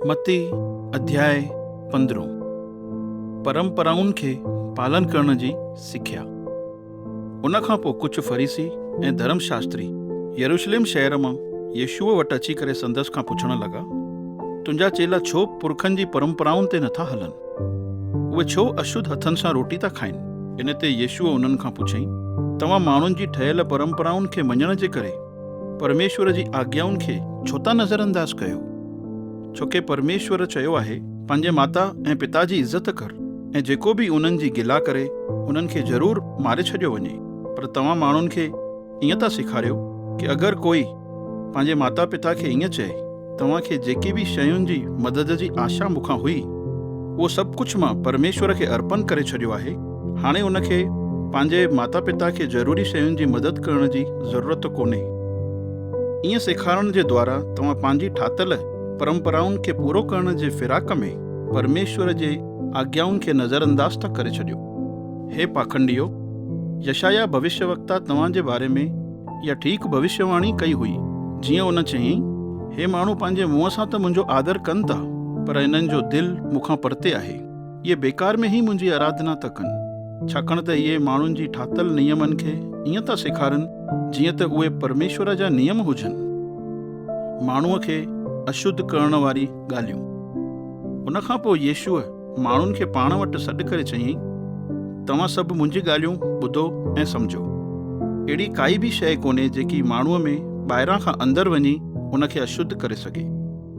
मती अध्याय 15 परंपराउनि खे पालन करण जी सिख्या। उन खां पोइ कुझु फरीसी ऐं धर्मशास्त्री यरूशलेम शहर मां यीशूअ वटि अची करे संदसि खां पुछण लॻा, तुंहिंजा चेला छो पुरखनि जी परंपराउनि ते नथा हलनि? उहे छो अशुद्ध हथनि सां रोटी था खाइनि? इन ते यीशूअ उन्हनि खां पुछईं, तव्हां माण्हुनि जी ठहियल परंपराउनि खे मञण जे करे परमेश्वर जी आज्ञाउनि खे छो था नज़रअंदाज़ कयो? छोके परमेश्वर चयो आहे, पंहिंजे माता ऐं पिता जी इज़त कर ऐं जेको बि उन्हनि जी गिला करे उन्हनि खे ज़रूरु मारे छॾियो वञे। पर तव्हां माण्हुनि खे ईअं था सेखारियो कि अगरि कोई पंहिंजे माता पिता खे ईअं चए, तव्हांखे जेकी बि शयुनि जी मदद जी आशा मूंखां हुई उहो सभु कुझु मां परमेश्वर खे अर्पण करे छॾियो आहे, हाणे उनखे पंहिंजे माता पिता खे ज़रूरी शयुनि जी मदद करण जी ज़रूरत कोन्हे। ईअं सेखारण जे द्वारा तव्हां पंहिंजी ठातल परंपराउनि खे पूरो करण जे फिराक में परमेश्वर जे आज्ञाउनि खे नज़रअंदाज़ था करे छॾियो। हे पाखंडियो, यशाया भविष्यवक्ता तव्हांजे बारे में इहा ठीकु भविष्यवाणी कई हुई। जीअं उन चयईं, हे माण्हू पंहिंजे मुंहं सां त मुंहिंजो आदर कनि था, पर इन्हनि जो दिलि मूंखां परते आहे। इहे बेकार में ई मुंहिंजी आराधना था कनि, छाकाणि त इहे माण्हुनि जी ठातल नियमनि खे ईअं था सेखारनि जीअं त उहे परमेश्वर जा नियम हुजनि। माण्हूअ खे अशुद्ध करण वारी ॻाल्हियूं। उन खां पोइ यीशूअ माण्हुनि खे पाण वटि सॾु करे चयईं, तव्हां सभु मुंहिंजी ॻाल्हियूं ॿुधो ऐं सम्झो। अहिड़ी काई बि शइ कोन्हे जेकी माण्हूअ में ॿाहिरां खां अंदरि वञी उन खे अशुद्ध करे सघे,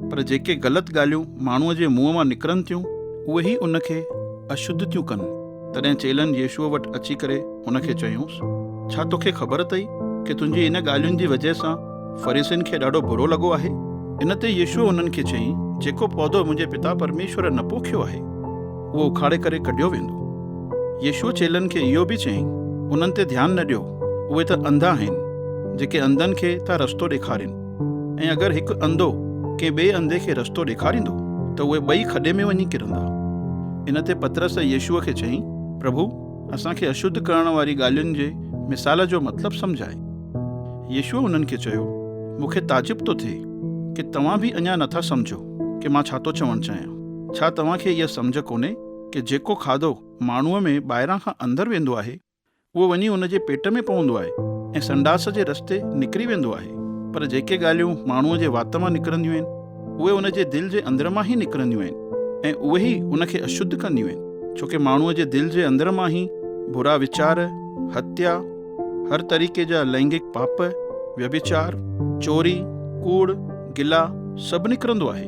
पर जेके ग़लति ॻाल्हियूं माण्हूअ जे मुंहं मां निकिरनि थियूं उहे ई उन खे अशुद्ध थियूं कनि। तॾहिं चेलनि यीशूअ वटि अची करे उन खे चयूंसि, छा तोखे ख़बर अथई कि तुंहिंजी इन ॻाल्हियुनि जी वजह सां फरीसियुनि खे ॾाढो बुरो लॻो आहे? इन ते यीशूअ उन्हनि खे चयईं, जेको पौधो मुंहिंजे पिता परमेश्वर न पोखियो आहे उहो उखाड़े करे कढियो वेंदो। यीशूअ चेलनि खे इहो बि चयईं, उन्हनि ते ध्यानु न ॾियो, उहे त अंधा आहिनि जेके अंधनि खे था रस्तो ॾेखारीनि, ऐं अगरि हिकु अंधो कंहिं ॿिए अंधे खे रस्तो ॾेखारींदो त उहे ॿई खॾे में वञी किरंदा। इन ते पतरस यीशूअ खे चयईं, प्रभु, असांखे अशुद्ध करण वारी ॻाल्हियुनि जे मिसाल जो मतिलबु सम्झाए। यीशूअ उन्हनि खे चयो, मूंखे ताजुब थो थिए कि तव्हां बि अञा नथा सम्झो कि मां छा थो चवणु चाहियां। छा तव्हांखे इहा सम्झ कोन्हे कि जेको खाधो माण्हूअ में ॿाहिरां खां अंदरि वेंदो आहे उहो वञी उन जे पेट में पवंदो आहे ऐं संडास जे रस्ते निकिरी वेंदो आहे, पर जेके ॻाल्हियूं माण्हूअ जे वात मां निकिरंदियूं आहिनि उहे उन जे दिलि जे अंदर मां ई निकिरंदियूं आहिनि ऐं उहे ई उन खे अशुद्ध कंदियूं आहिनि। छोकी माण्हूअ जे दिलि जे अंदर मां ई बुरा वीचार, हत्या, हर तरीक़े जा लैंगिक पाप, व्यभिचार, चोरी, कूड़, गिला सभु निकिरंदो आहे।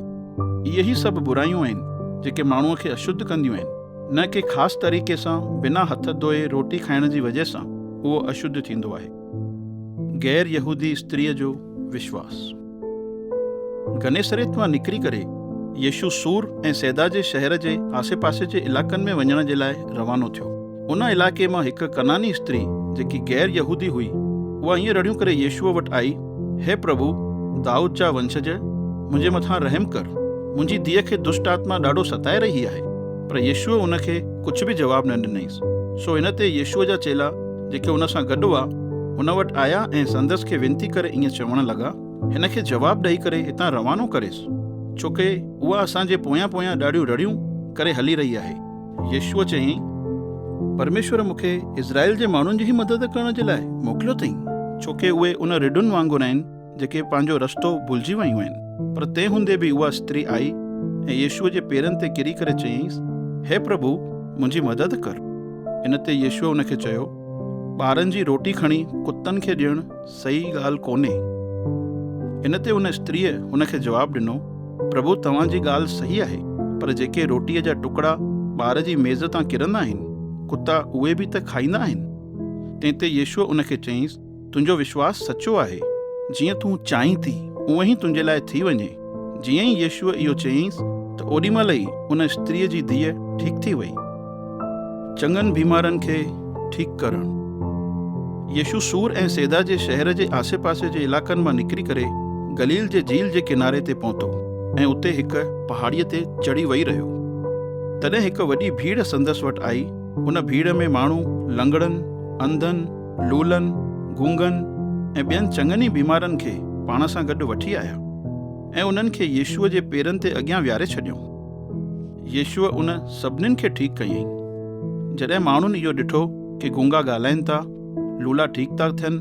इहे ई सभु बुरायूं आहिनि जेके माण्हूअ खे अशुद्ध कंदियूं आहिनि, न कि ख़ासि तरीक़े सां बिना हथ धोए रोटी खाइण जी वजह सां उहो अशुद्ध थींदो आहे। गैर यहूदी स्त्रीअ जो विश्वास। गनेसरेत मां निकिरी करे यीशू सूर ऐं सैदा जे शहर जे आसे पासे जे इलाक़नि में वञण जे लाइ रवानो थियो। उन इलाइक़े मां हिकु कनानी स्त्री जेकी गैर यहूदी हुई, उहा ईअं रड़ियूं करे यीशूअ वटि आई, हे प्रभु, दाऊद जा वंशज, मुंहिंजे मथां रहम कर, मुंहिंजी धीअ खे दुष्ट आत्मा ॾाढो सताए रही आहे। पर यीशूअ उन खे कुझु बि जवाबु न ॾिनईंसि। सो इन ते यीशूअ जा चेला जेके उन सां गॾु हुआ उन वटि आया ऐं संदसि खे विनती करे ईअं चवण लॻा, हिन खे जवाबु ॾेई करे हितां रवानो करेसि, छोके उहा असांजे पोयां पोयां ॾाढियूं रड़ियूं करे हली रही आहे। यीशूअ चयईं, परमेश्वर मूंखे इज़राइल जे माण्हुनि जी ई मदद करण जे लाइ मोकिलियो अथई, छोके उहे उन रिढुनि वांगुरु आहिनि जेके पंहिंजो रस्तो भुलिजी वियूं आहिनि। पर तंहिं हूंदे बि उहा स्त्री आई ऐं यीशूअ जे पेरनि ते किरी करे चयईंसि, हे प्रभु, मुंहिंजी मदद कर। इन ते यीशूअ उन खे चयो, ॿारनि जी रोटी खणी कुतनि खे ॾियणु सही ॻाल्हि कोन्हे। इन ते उन स्त्रीअ हुन खे जवाबु ॾिनो, प्रभु, तव्हांजी ॻाल्हि सही आहे, पर जेके रोटीअ जा टुकड़ा ॿार जी मेज़ तां किरंदा आहिनि कुता उहे बि त खाईंदा आहिनि। तंहिं ते यीशूअ उन खे चयईंसि, तुंहिंजो विश्वास सचो आहे, जीअं तूं चाहीं थी उअं ई तुंहिंजे लाइ थी वञे। जीअं ई यीशूअ इहो चयईंसि त ओॾीमहिल ई उन स्त्रीअ जी धीअ ठीकु थी वई। चङनि बीमारनि खे ठीकु करणु। यीशू सूर ऐं सैदा जे शहर जे आसे पासे जे इलाक़नि मां निकिरी करे गलील जे झील जे किनारे ते पहुतो ऐं उते हिकु पहाड़ीअ ते चढ़ी वेही रहियो। तॾहिं हिकु वॾी भीड़ संदसि वटि आई। उन भीड़ में माण्हू लंगड़नि, अंधनि, लूलनि, गूंगनि ऐं ॿियनि चङनि ई बीमारनि खे पाण सां गॾु वठी आया ऐं उन्हनि खे यीशुअ जे पेरनि ते अॻियां विहारे छॾियऊं। यीशुअ उन सभिनीनि खे ठीकु कयईं। जॾहिं माण्हुनि इहो ॾिठो कि गूंगा ॻाल्हाइनि था, लूला ठीकु था थियनि,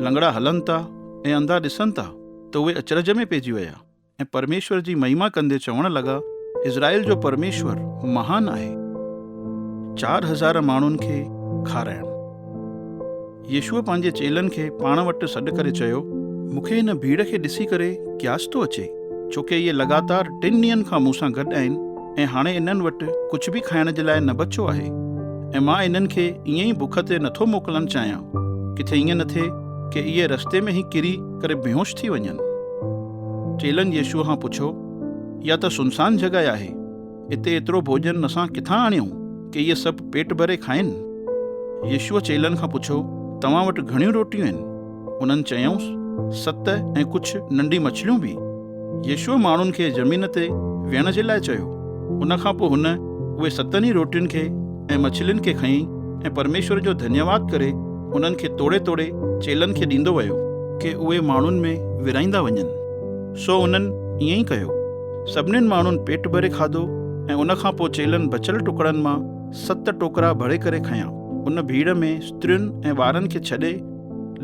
लंगड़ा हलनि था ऐं अंधा ॾिसनि था, त उहे अचरज में पइजी विया ऐं परमेश्वर जी महिमा कंदे चवण लॻा, इज़राइल जो परमेश्वर महान आहे। 4000 माण्हुनि खे खाराइण। यीशुअ पंहिंजे चेलनि खे पाण वटि सॾु करे चयो, मूंखे हिन भीड़ खे ॾिसी करे क्यास थो अचे, छोकी इहे लगातार 3 ॾींहंनि खां मूंसां गॾु आहिनि ऐं हाणे इन्हनि वटि कुझु बि खाइण जे लाइ न बचियो आहे ऐं मां इन्हनि खे ईअं ई बुख ते नथो मोकिलणु चाहियां, किथे ईअं न थिए कि इहे रस्ते में ई किरी करे बेहोश थी वञनि। चेलनि यीशुअ खां पुछो, इहा त सुनसान जॻहि आहे, हिते एतिरो भोजन असां किथां आणियूं कि इहे सभु पेट भरे खाइनि? यीशुअ चेलनि खां पुछो, तव्हां वटि घणियूं रोटियूं आहिनि? उन्हनि चयऊंसि, 7 ऐं कुझु नंढी मछलियूं बि। यीशुअ माण्हुनि खे ज़मीन ते विहण जे लाइ चयो। उन खां पोइ हुन उहे 7 रोटियुनि खे ऐं मछलियुनि खे खईं ऐं परमेश्वर जो धन्यवाद करे उन्हनि खे तोड़े तोड़े चेलनि खे ॾींदो वियो कि उहे माण्हुनि में विराईंदा वञनि। सो उन्हनि ईअं ई कयो। सभिनीनि माण्हुनि पेट भरे खाधो ऐं उन खां पोइ चेलनि बचियल टुकड़नि मां 7 टोकरा भरे करे खयां। उन भीड़ में स्त्रियुनि ऐं ॿारनि खे छॾे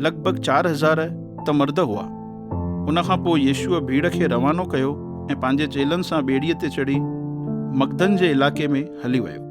लॻभॻि 4000 त मर्द हुआ। उन खां पोइ यीशुअ भीड़ खे रवानो कयो ऐं पंहिंजे चेलनि सां ॿेड़ीअ ते चढ़ी मगदन जे इलाइक़े में हली वियो।